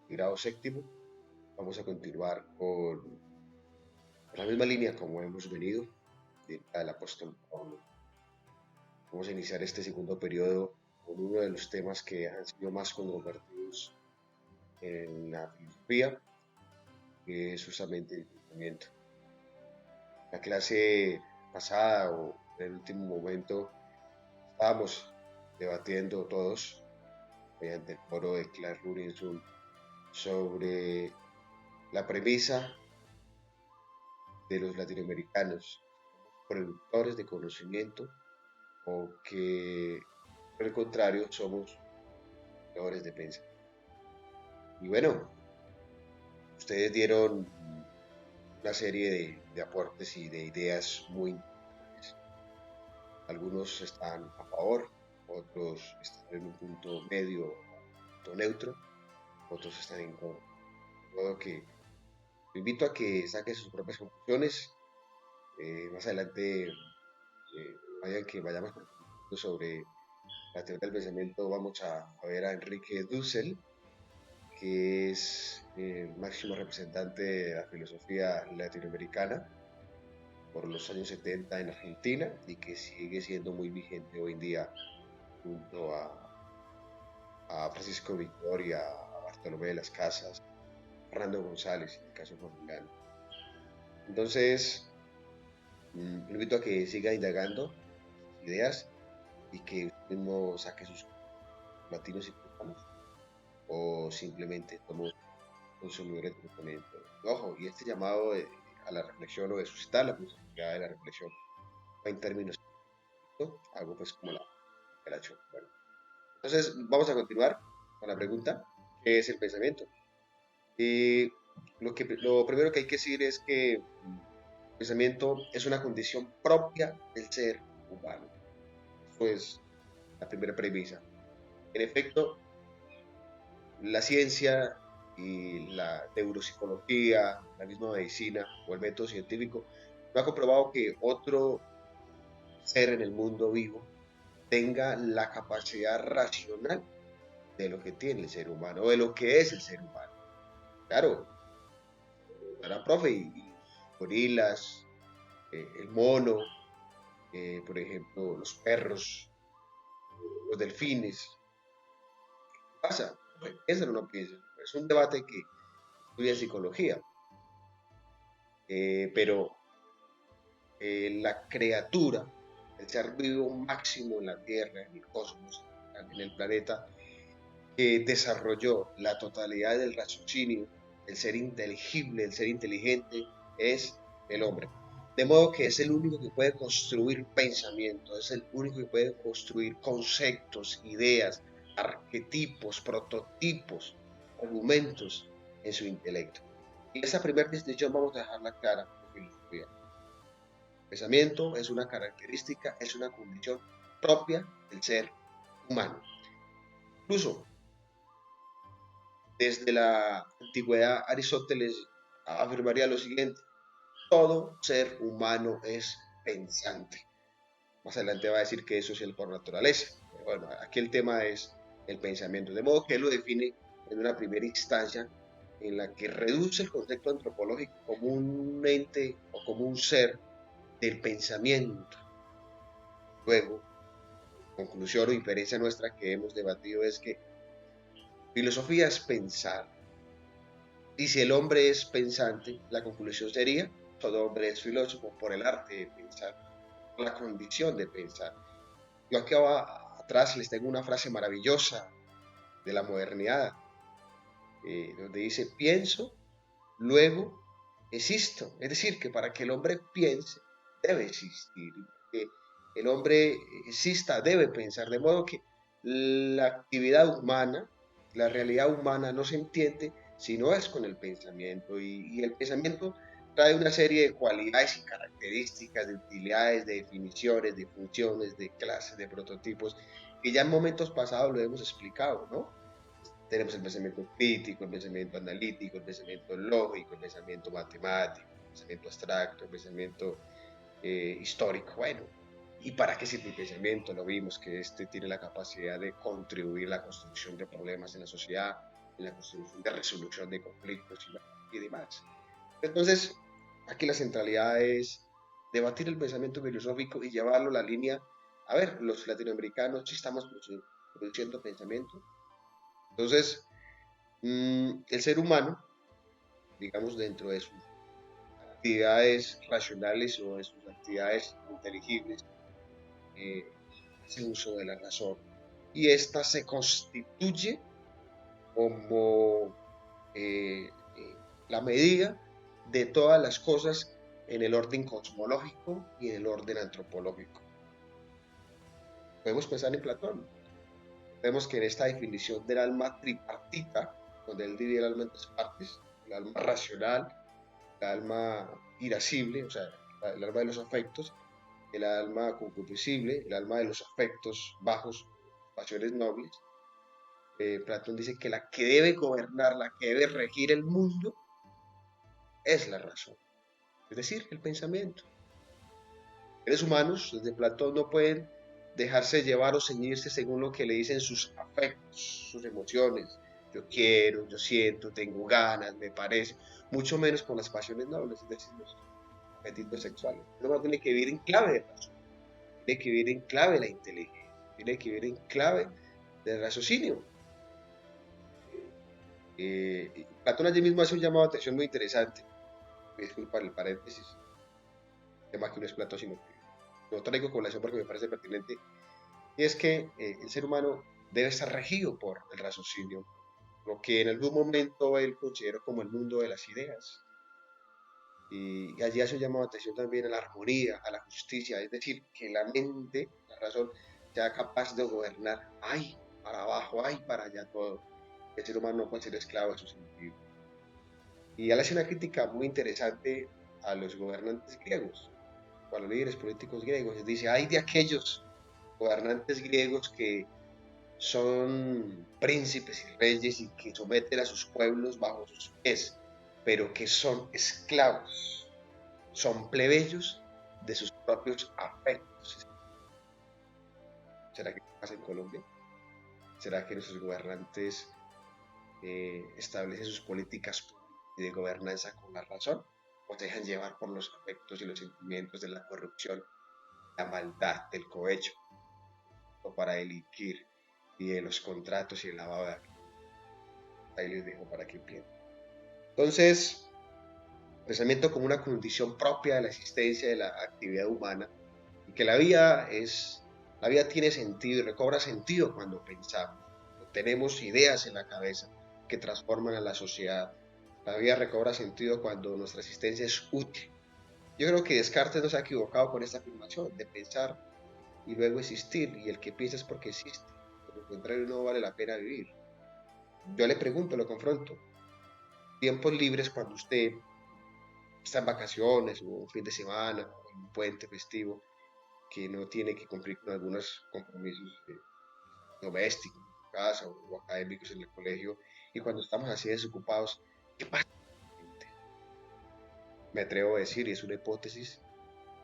grado séptimo. Vamos a continuar con la misma línea como hemos venido, del apóstol Pablo. Vamos a iniciar este segundo periodo con uno de los temas que han sido más controvertidos en la filosofía, que es justamente el pensamiento. La clase pasada o en el último momento estábamos debatiendo todos mediante el foro de Clark Robinson sobre la premisa de los latinoamericanos, productores de conocimiento o que por el contrario somos creadores de pensamiento. Y bueno, ustedes dieron una serie de aportes y de ideas muy interesantes. Algunos están a favor, otros están en un punto medio, punto neutro, otros están en contra. De modo que lo invito a que saquen sus propias conclusiones. Más adelante, vayan que vayamos profundizando sobre la teoría del pensamiento, vamos a ver a Enrique Dussel, que es el máximo representante de la filosofía latinoamericana por los años 70 en Argentina y que sigue siendo muy vigente hoy en día junto a Francisco Victoria, a Bartolomé de las Casas, Fernando González, en el caso colombiano. Entonces, lo invito a que siga indagando sus ideas y que usted mismo saque sus latinos y cubanos o simplemente tomó consumidores de conocimiento. Ojo, y este llamado a la reflexión o de suscitar la posibilidad de la reflexión en términos, ¿no? Algo pues como la hecho. Bueno, entonces vamos a continuar con la pregunta, ¿qué es el pensamiento? Y lo primero que hay que decir es que el pensamiento es una condición propia del ser humano. Eso es la primera premisa. En efecto, la ciencia y la neuropsicología, la misma medicina o el método científico no ha comprobado que otro ser en el mundo vivo tenga la capacidad racional de lo que tiene el ser humano o de lo que es el ser humano. Claro, la profe, y gorilas, el mono, por ejemplo, los perros, los delfines. ¿Qué pasa? ¿Piensan o no piensan? Es un debate que estudia psicología, pero la criatura, el ser vivo máximo en la Tierra, en el cosmos, en el planeta, que desarrolló la totalidad del raciocinio, el ser inteligible, el ser inteligente, es el hombre. De modo que es el único que puede construir pensamiento, es el único que puede construir conceptos, ideas, arquetipos, prototipos, argumentos en su intelecto. Y esa primera distinción vamos a dejarla clara en filosofía. Pensamiento es una característica, es una condición propia del ser humano. Incluso desde la antigüedad, Aristóteles afirmaría lo siguiente: todo ser humano es pensante. Más adelante va a decir que eso es el por naturaleza. Pero bueno, aquí el tema es el pensamiento. De modo que él lo define en una primera instancia en la que reduce el concepto antropológico como un ente o como un ser del pensamiento. Luego, conclusión o inferencia nuestra que hemos debatido es que filosofía es pensar. Y si el hombre es pensante, la conclusión sería, todo hombre es filósofo por el arte de pensar, por la condición de pensar. Yo aquí atrás les tengo una frase maravillosa de la modernidad, donde dice, pienso, luego existo. Es decir, que para que el hombre piense, debe existir. Que el hombre exista, debe pensar. De modo que la actividad humana, la realidad humana no se entiende si no es con el pensamiento. Y el pensamiento trae una serie de cualidades y características, de utilidades, de definiciones, de funciones, de clases, de prototipos, que ya en momentos pasados lo hemos explicado, ¿no? Tenemos el pensamiento crítico, el pensamiento analítico, el pensamiento lógico, el pensamiento matemático, el pensamiento abstracto, el pensamiento histórico. Bueno, ¿y para qué sirve el pensamiento? Lo vimos que este tiene la capacidad de contribuir a la construcción de problemas en la sociedad, en la construcción de resolución de conflictos y demás. Entonces, aquí la centralidad es debatir el pensamiento filosófico y llevarlo a la línea. A ver, los latinoamericanos sí estamos produciendo pensamiento. Entonces, el ser humano, digamos, dentro de sus actividades racionales o de sus actividades inteligibles, eh, hace uso de la razón. Y esta se constituye como la medida de todas las cosas en el orden cosmológico y en el orden antropológico. Podemos pensar en Platón. Vemos que en esta definición del alma tripartita, donde él divide el alma en tres partes, el alma racional, el alma irascible, o sea, el alma de los afectos, el alma concupiscible, el alma de los afectos bajos, pasiones nobles. Platón dice que la que debe gobernar, la que debe regir el mundo, es la razón, es decir, el pensamiento. Seres humanos, desde Platón, no pueden dejarse llevar o ceñirse según lo que le dicen sus afectos, sus emociones. Yo quiero, yo siento, tengo ganas, me parece, mucho menos con las pasiones nobles, es decir, los apetitos sexuales. El ser humano tiene que vivir en clave de razón, tiene que vivir en clave de la inteligencia, tiene que vivir en clave del raciocinio. Platón allí mismo hace un llamado de atención muy interesante. Disculpa el paréntesis, el tema que no es Platón, sino que lo traigo con la porque me parece pertinente. Y es que el ser humano debe estar regido por el raciocinio, lo que en algún momento él consideró como el mundo de las ideas. Y allí hace un llamado de atención también a la armonía, a la justicia, es decir, que la mente, la razón, sea capaz de gobernar, ay, para abajo, ay, para allá todo. El ser humano no puede ser esclavo de su sentido. Y él hace una crítica muy interesante a los gobernantes griegos, o a los líderes políticos griegos. Él dice, ay de aquellos gobernantes griegos que son príncipes y reyes y que someten a sus pueblos bajo sus pies, pero que son esclavos, son plebeyos de sus propios afectos. ¿Será que pasa en Colombia? ¿Será que nuestros gobernantes establecen sus políticas de gobernanza con la razón? ¿O se dejan llevar por los afectos y los sentimientos de la corrupción, la maldad, del cohecho, o para delinquir y de los contratos y el lavado de activos? Ahí les dejo para que piensen. Entonces, pensamiento como una condición propia de la existencia de la actividad humana y que la vida tiene sentido y recobra sentido cuando pensamos. Tenemos ideas en la cabeza que transforman a la sociedad. La vida recobra sentido cuando nuestra existencia es útil. Yo creo que Descartes no se ha equivocado con esta afirmación de pensar y luego existir, y el que piensa es porque existe. Por lo contrario, no vale la pena vivir. Yo le pregunto, lo confronto. Tiempos libres cuando usted está en vacaciones o un fin de semana o un puente festivo que no tiene que cumplir con algunos compromisos domésticos, en casa o académicos en el colegio, y cuando estamos así desocupados, ¿qué pasa? Me atrevo a decir, y es una hipótesis,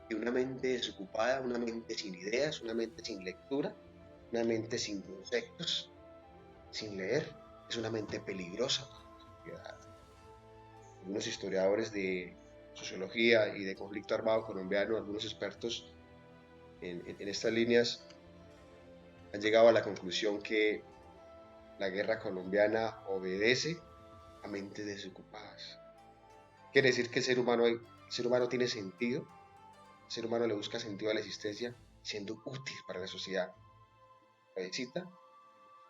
que una mente desocupada, una mente sin ideas, una mente sin lectura, una mente sin conceptos, sin leer, es una mente peligrosa para la sociedad. Algunos historiadores de sociología y de conflicto armado colombiano, algunos expertos en estas líneas, han llegado a la conclusión que la guerra colombiana obedece a mentes desocupadas. Quiere decir que el ser humano tiene sentido, el ser humano le busca sentido a la existencia siendo útil para la sociedad. Necesita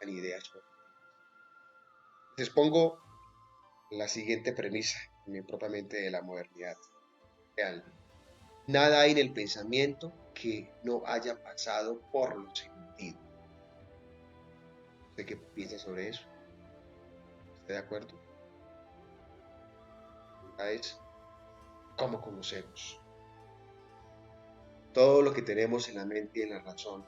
ideas. Les pongo la siguiente premisa, propiamente de la modernidad real. Nada hay en el pensamiento que no haya pasado por los sentidos. ¿Usted qué piensa sobre eso? ¿Está de acuerdo? Es cómo conocemos. Todo lo que tenemos en la mente y en la razón,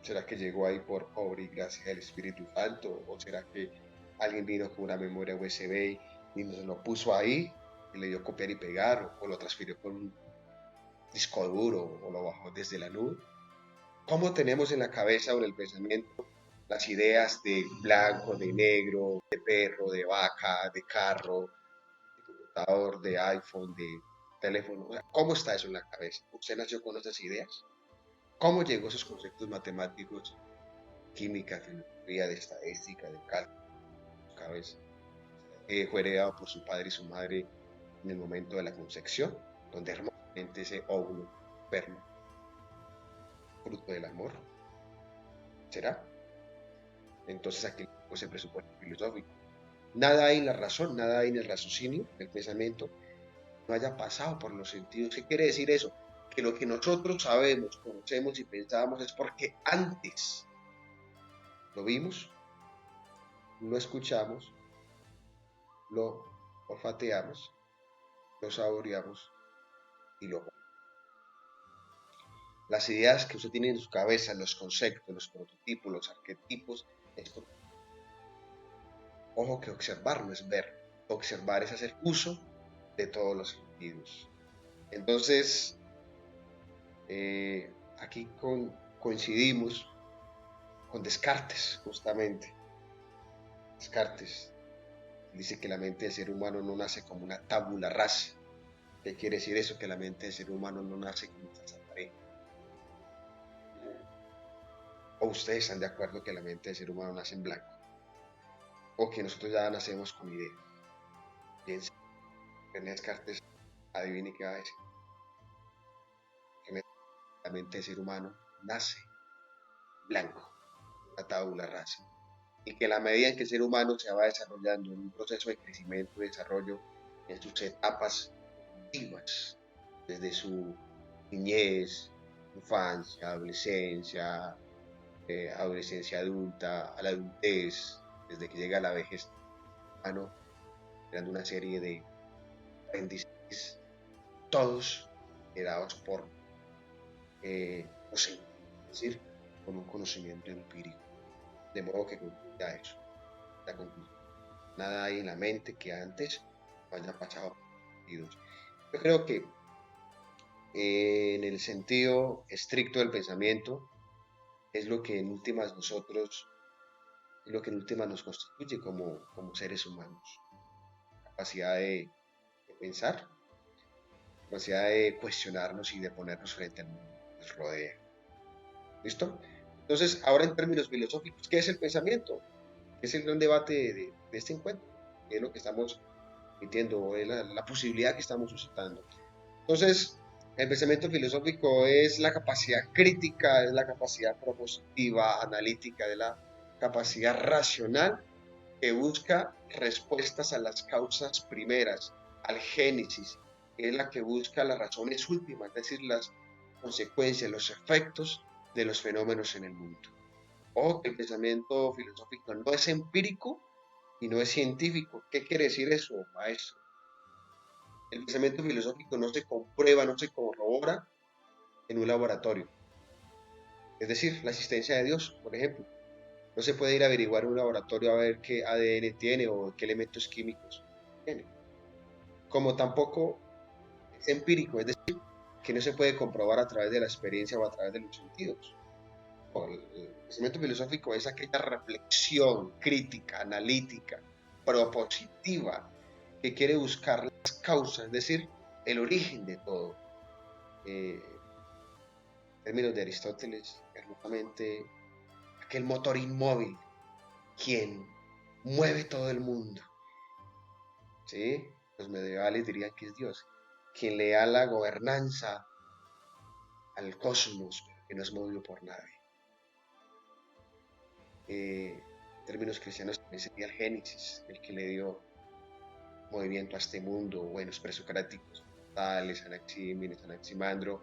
¿será que llegó ahí por obra y gracia del Espíritu Santo? ¿O será que alguien vino con una memoria USB y nos lo puso ahí y le dio copiar y pegar? ¿O lo transfirió con un disco duro o lo bajó desde la nube? ¿Cómo tenemos en la cabeza o en el pensamiento las ideas de blanco, de negro, de perro, de vaca, de carro, de computador, de iPhone, de teléfono. ¿Cómo está eso en la cabeza? ¿Usted nació con esas ideas? ¿Cómo llegó a esos conceptos matemáticos, química, filosofía, de estadística, de cálculo en su cabeza? Fue heredado por su padre y su madre en el momento de la concepción, donde hermosamente ese óvulo, esperma, fruto del amor, será. Entonces aquí pues, el presupuesto filosófico. Nada hay en la razón, nada hay en el raciocinio, en el pensamiento, no haya pasado por los sentidos. ¿Qué quiere decir eso? Que lo que nosotros sabemos, conocemos y pensamos es porque antes lo vimos, lo escuchamos, lo olfateamos, lo saboreamos y lo... Las ideas que usted tiene en su cabeza, los conceptos, los prototipos, los arquetipos, es por... Ojo que observar no es ver, observar es hacer uso de todos los sentidos. Entonces, aquí coincidimos con Descartes, justamente. Descartes dice que la mente del ser humano no nace como una tabula rasa. ¿Qué quiere decir eso? Que la mente del ser humano no nace como una pared. ¿O ustedes están de acuerdo que la mente del ser humano nace en blanco? ¿O que nosotros ya nacemos con ideas? Piensen, René Descartes, adivine qué va a decir. Que la mente del ser humano nace blanco, una tabula rasa. Y que a la medida en que el ser humano se va desarrollando en un proceso de crecimiento y desarrollo en sus etapas activas, desde su niñez, infancia, adolescencia, adolescencia adulta, a la adultez, desde que llega a la vejez, humano, creando una serie de aprendizajes, todos dados por docentes, es decir, con un conocimiento empírico. De modo que concluya eso, la conclusión. Nada hay en la mente que antes no haya pasado por los sentidos. Yo creo que en el sentido estricto del pensamiento es lo que en últimas nosotros, es lo que en últimas nos constituye como seres humanos. Capacidad de pensar, capacidad de cuestionarnos y de ponernos frente al mundo que nos rodea. ¿Listo? Entonces, ahora en términos filosóficos, ¿qué es el pensamiento? ¿Qué es el gran debate de este encuentro? ¿Qué es lo que estamos emitiendo? ¿Es la posibilidad que estamos suscitando? Entonces, el pensamiento filosófico es la capacidad crítica, es la capacidad propositiva, analítica, de la capacidad racional que busca respuestas a las causas primeras, al génesis, que es la que busca las razones últimas, es decir, las consecuencias, los efectos de los fenómenos en el mundo. O que el pensamiento filosófico no es empírico y no es científico. ¿Qué quiere decir eso, maestro? El pensamiento filosófico no se comprueba, no se corrobora en un laboratorio. Es decir, la existencia de Dios, por ejemplo. No se puede ir a averiguar en un laboratorio a ver qué ADN tiene o qué elementos químicos tiene. Como tampoco es empírico, es decir, que no se puede comprobar a través de la experiencia o a través de los sentidos. El pensamiento filosófico es aquella reflexión crítica, analítica, propositiva, que quiere buscar las causas, es decir, el origen de todo. En términos de Aristóteles, hermosamente, aquel motor inmóvil, quien mueve todo el mundo. ¿Sí? Los medievales dirían que es Dios, quien le da la gobernanza al cosmos, pero que no es movido por nadie. En términos cristianos también sería el Génesis, el que le dio movimiento a este mundo, buenos presocráticos, tales, Anaxímenes, Anaximandro,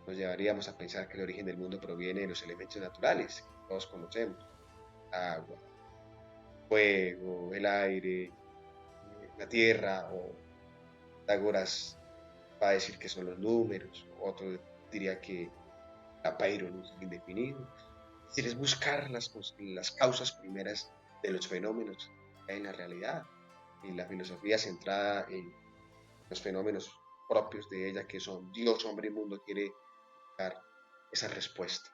nos llevaríamos a pensar que el origen del mundo proviene de los elementos naturales que todos conocemos, agua, fuego, el aire, la tierra, o Pitágoras va a decir que son los números, otro diría que la Pairo no es indefinido. Es decir, es buscar las causas primeras de los fenómenos que hay en la realidad. Y la filosofía centrada en los fenómenos propios de ella, que son Dios, hombre y mundo, quiere buscar esa respuesta.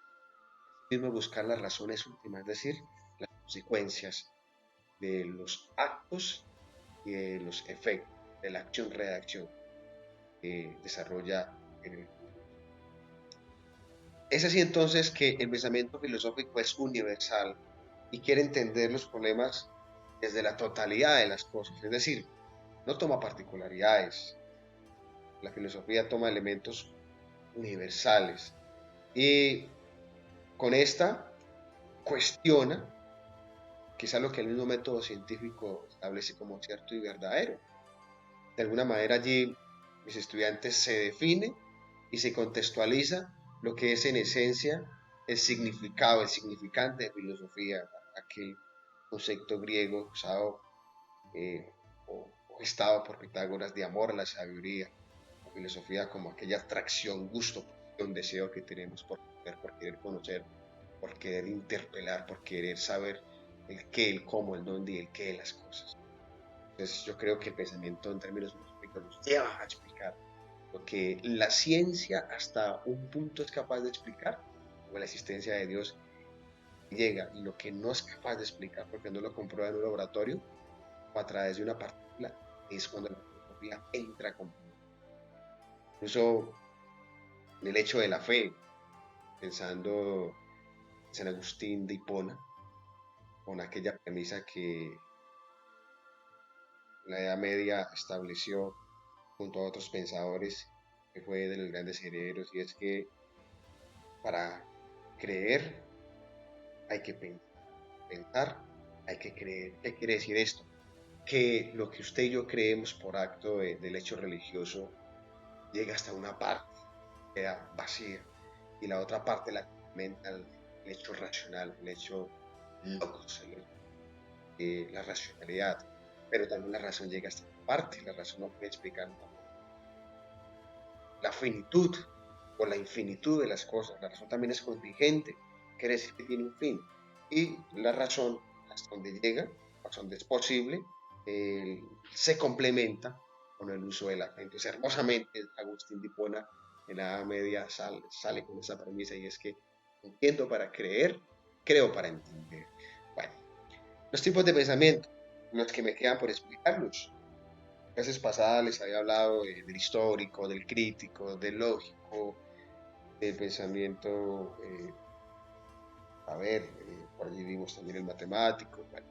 Es mismo buscar las razones últimas, es decir, consecuencias de los actos y de los efectos, de la acción-reacción que desarrolla en el. Es así entonces que el pensamiento filosófico es universal y quiere entender los problemas desde la totalidad de las cosas, es decir, no toma particularidades. La filosofía toma elementos universales y con esta cuestiona, que es algo que el mismo método científico establece como cierto y verdadero. De alguna manera allí mis estudiantes se define y se contextualiza lo que es en esencia el significado, el significante de filosofía, aquel concepto griego usado o gestado por Pitágoras de amor a la sabiduría, la filosofía como aquella atracción, gusto, un deseo que tenemos por querer conocer, por querer interpelar, por querer saber el qué, el cómo, el dónde y el qué de las cosas. Entonces yo creo que el pensamiento en términos filosóficos nos lleva a explicar lo que la ciencia hasta un punto es capaz de explicar, como la existencia de Dios llega, y lo que no es capaz de explicar porque no lo comprueba en un laboratorio o a través de una partícula, es cuando la filosofía entra con. Incluso en el hecho de la fe, pensando en San Agustín de Hipona, con aquella premisa que la Edad Media estableció junto a otros pensadores, que fue de los grandes herederos, y es que para creer hay que pensar, hay que creer. ¿Qué quiere decir esto? Que lo que usted y yo creemos por acto del hecho religioso llega hasta una parte, queda vacía, y la otra parte la complementa el hecho racional, el hecho logos, la racionalidad, pero también la razón llega hasta una parte, la razón no puede explicar la finitud o la infinitud de las cosas. La razón también es contingente, quiere decir que tiene un fin. Y la razón, hasta donde llega, hasta donde es posible, se complementa con el uso de la fe. Entonces, hermosamente, Agustín de Hipona en la Edad Media sale con esa premisa, y es que entiendo para creer, creo para entender. Bueno, los tipos de pensamiento, los que me quedan por explicarlos. Veces pasadas les había hablado del histórico, del crítico, del lógico, del pensamiento, por allí vimos también el matemático. Bueno,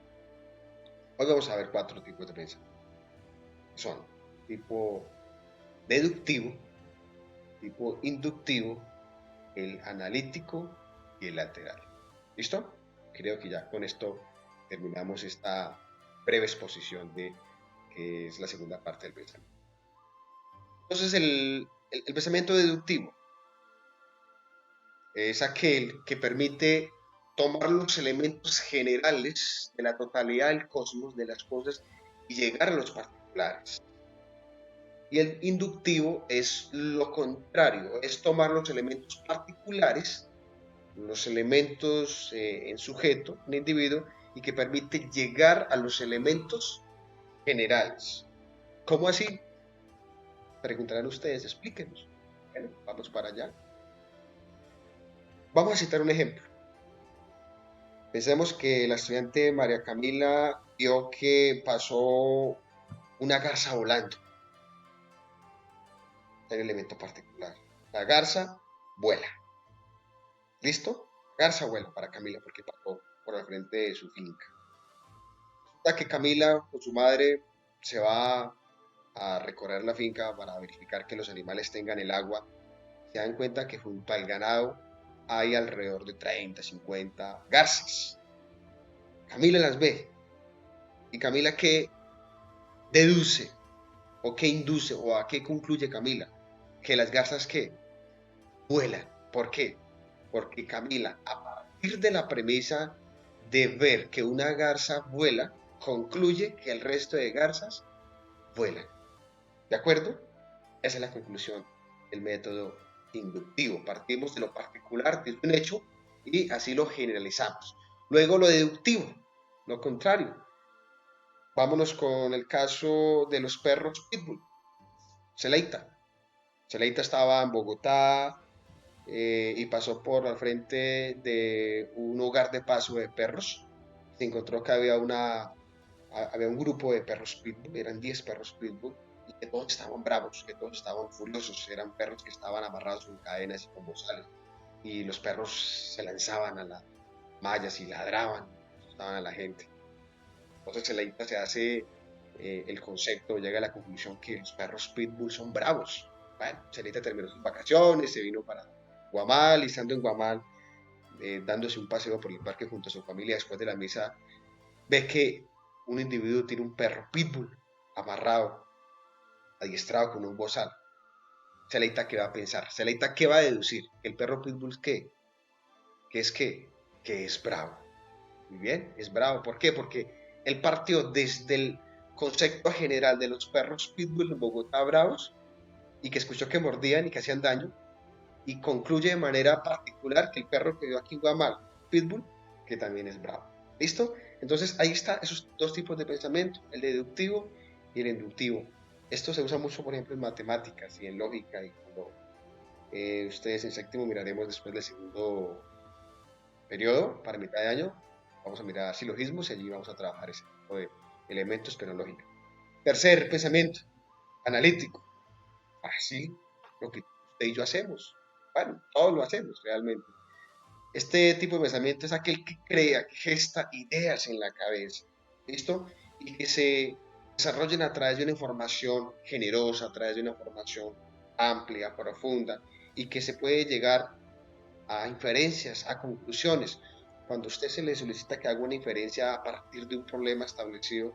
hoy vamos a ver 4 tipos de pensamiento. Son tipo deductivo, tipo inductivo, el analítico y el lateral. ¿Listo? Creo que ya con esto terminamos esta breve exposición de que es la segunda parte del pensamiento. Entonces, el pensamiento deductivo es aquel que permite tomar los elementos generales de la totalidad del cosmos, de las cosas, y llegar a los particulares. Y el inductivo es lo contrario, es tomar los elementos particulares, los elementos en sujeto, un individuo, y que permite llegar a los elementos generales. ¿Cómo así? Preguntarán ustedes, explíquenos. Bueno, vamos para allá. Vamos a citar un ejemplo. Pensemos que la estudiante María Camila vio que pasó una garza volando. Hay un elemento particular. La garza vuela. ¿Listo? La garza vuela para Camila porque pasó por el frente de su finca. Resulta que Camila con su madre se va a recorrer la finca para verificar que los animales tengan el agua. Se dan cuenta que junto al ganado hay alrededor de 30, 50 garzas. Camila las ve. ¿Y Camila qué deduce o qué induce o a qué concluye Camila? Que las garzas que vuelan. ¿Por qué? Porque Camila, a partir de la premisa de ver que una garza vuela, concluye que el resto de garzas vuelan. ¿De acuerdo? Esa es la conclusión del método inductivo. Partimos de lo particular de un hecho y así lo generalizamos. Luego lo deductivo, lo contrario. Vámonos con el caso de los perros pitbull. Celeita. Celeita estaba en Bogotá y pasó por al frente de un hogar de paso de perros. se encontró que había un grupo de perros pitbull, eran 10 perros pitbull, y que todos estaban bravos, que todos estaban furiosos, eran perros que estaban amarrados con cadenas y con bozales, y los perros se lanzaban a las mallas y ladraban, asustaban a la gente. Entonces Celeita se hace el concepto, llega a la conclusión que los perros pitbull son bravos. Bueno, Celeita terminó sus vacaciones, se vino para Guamal, y estando en Guamal, dándose un paseo por el parque junto a su familia después de la misa, ve que un individuo tiene un perro pitbull amarrado, adiestrado con un bozal. Celeita, ¿qué va a pensar? Celeita, ¿qué va a deducir? ¿Que el perro pitbull qué? ¿Qué es qué? Que es bravo. Muy bien, es bravo. ¿Por qué? Porque él partió desde el concepto general de los perros pitbull en Bogotá bravos y que escuchó que mordían y que hacían daño y concluye de manera particular que el perro que vio aquí en Guamal, pitbull, que también es bravo. ¿Listo? Entonces ahí está esos dos tipos de pensamiento, el deductivo y el inductivo. Esto se usa mucho, por ejemplo, en matemáticas y en lógica y cuando ustedes en séptimo miraremos después del segundo periodo, para mitad de año, vamos a mirar silogismos y allí vamos a trabajar ese tipo de elementos, pero en lógica. Tercer pensamiento, analítico. Así lo que usted y yo hacemos. Bueno, todos lo hacemos realmente. Este tipo de pensamiento es aquel que crea, que gesta ideas en la cabeza. ¿Listo? Y que se desarrollen a través de una información generosa, a través de una información amplia, profunda, y que se puede llegar a inferencias, a conclusiones. Cuando a usted se le solicita que haga una inferencia a partir de un problema establecido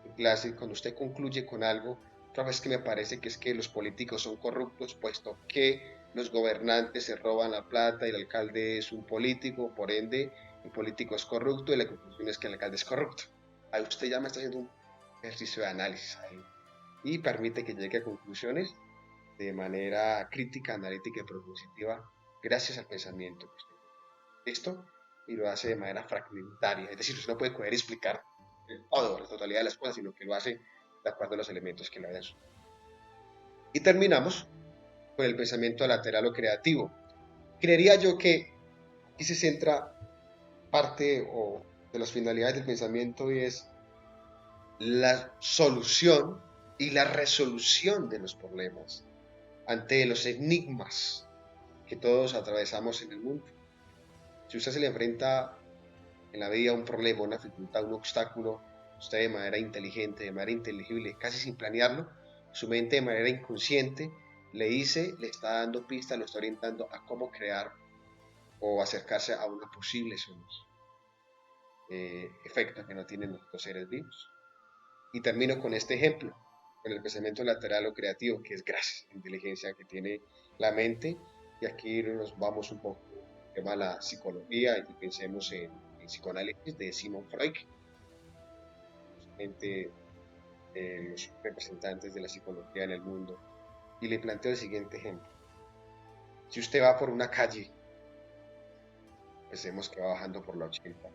en clase, cuando usted concluye con algo, otra vez que me parece que es que los políticos son corruptos, puesto que los gobernantes se roban la plata y el alcalde es un político, por ende el político es corrupto y la conclusión es que el alcalde es corrupto. Ahí usted ya me está haciendo un ejercicio de análisis ahí, y permite que llegue a conclusiones de manera crítica, analítica y propositiva gracias al pensamiento que usted ¿listo? Y lo hace de manera fragmentaria, es decir, usted no puede coger y explicar todo, la totalidad de las cosas, sino que lo hace de acuerdo a los elementos que le vayan. Y terminamos con el pensamiento lateral o creativo. Creería yo que aquí se centra parte o de las finalidades del pensamiento y es la solución y la resolución de los problemas ante los enigmas que todos atravesamos en el mundo. Si usted se le enfrenta en la vida un problema, una dificultad, un obstáculo, usted de manera inteligente, de manera inteligible, casi sin planearlo, su mente de manera inconsciente le dice, le está dando pistas, lo está orientando a cómo crear o acercarse a una posible solución. Efecto que no tienen los seres vivos. Y termino con este ejemplo, con el pensamiento lateral o creativo, que es gracias a la inteligencia que tiene la mente. Y aquí nos vamos un poco al tema de la psicología y pensemos en el psicoanálisis de Sigmund Freud, justamente los representantes de la psicología en el mundo. Y le planteo el siguiente ejemplo. Si usted va por una calle, pensemos que va bajando por la 80,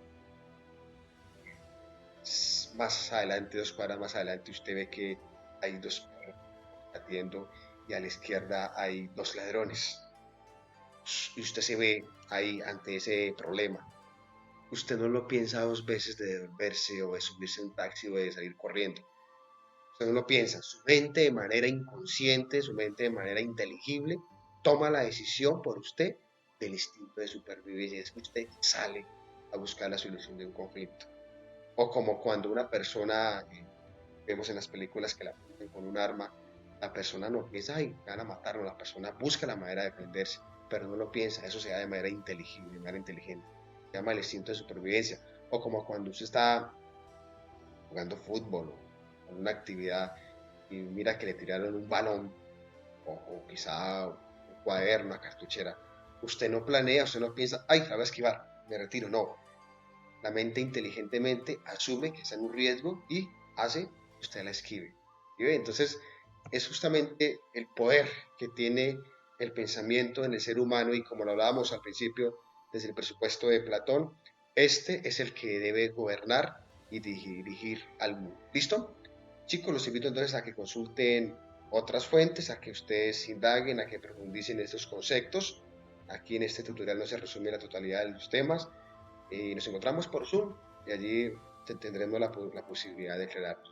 más adelante, 2 cuadras más adelante, usted ve que hay dos perros atiendo y a la izquierda hay dos ladrones. Y usted se ve ahí ante ese problema. Usted no lo piensa dos veces de devolverse o de subirse a un taxi o de salir corriendo. Usted no lo piensa. Su mente de manera inconsciente, su mente de manera inteligible, toma la decisión por usted del instinto de supervivencia. Es que usted sale a buscar la solución de un conflicto. O como cuando una persona, vemos en las películas que la ponen con un arma, la persona no piensa, ay, van a matarlo, la persona busca la manera de defenderse, pero no lo piensa, eso se da de manera inteligible, de manera inteligente, se llama el instinto de supervivencia, o como cuando usted está jugando fútbol o en una actividad y mira que le tiraron un balón o quizá un cuaderno, una cartuchera, usted no planea, usted no piensa, ay, la voy a esquivar, me retiro, no, la mente inteligentemente asume que está en un riesgo y hace que usted la esquive. ¿Sí? Entonces, es justamente el poder que tiene el pensamiento en el ser humano y como lo hablábamos al principio desde el presupuesto de Platón, este es el que debe gobernar y dirigir al mundo. ¿Listo? Chicos, los invito entonces a que consulten otras fuentes, a que ustedes indaguen, a que profundicen estos conceptos. Aquí en este tutorial no se resume la totalidad de los temas, nos encontramos por Zoom y allí tendremos la posibilidad de declarar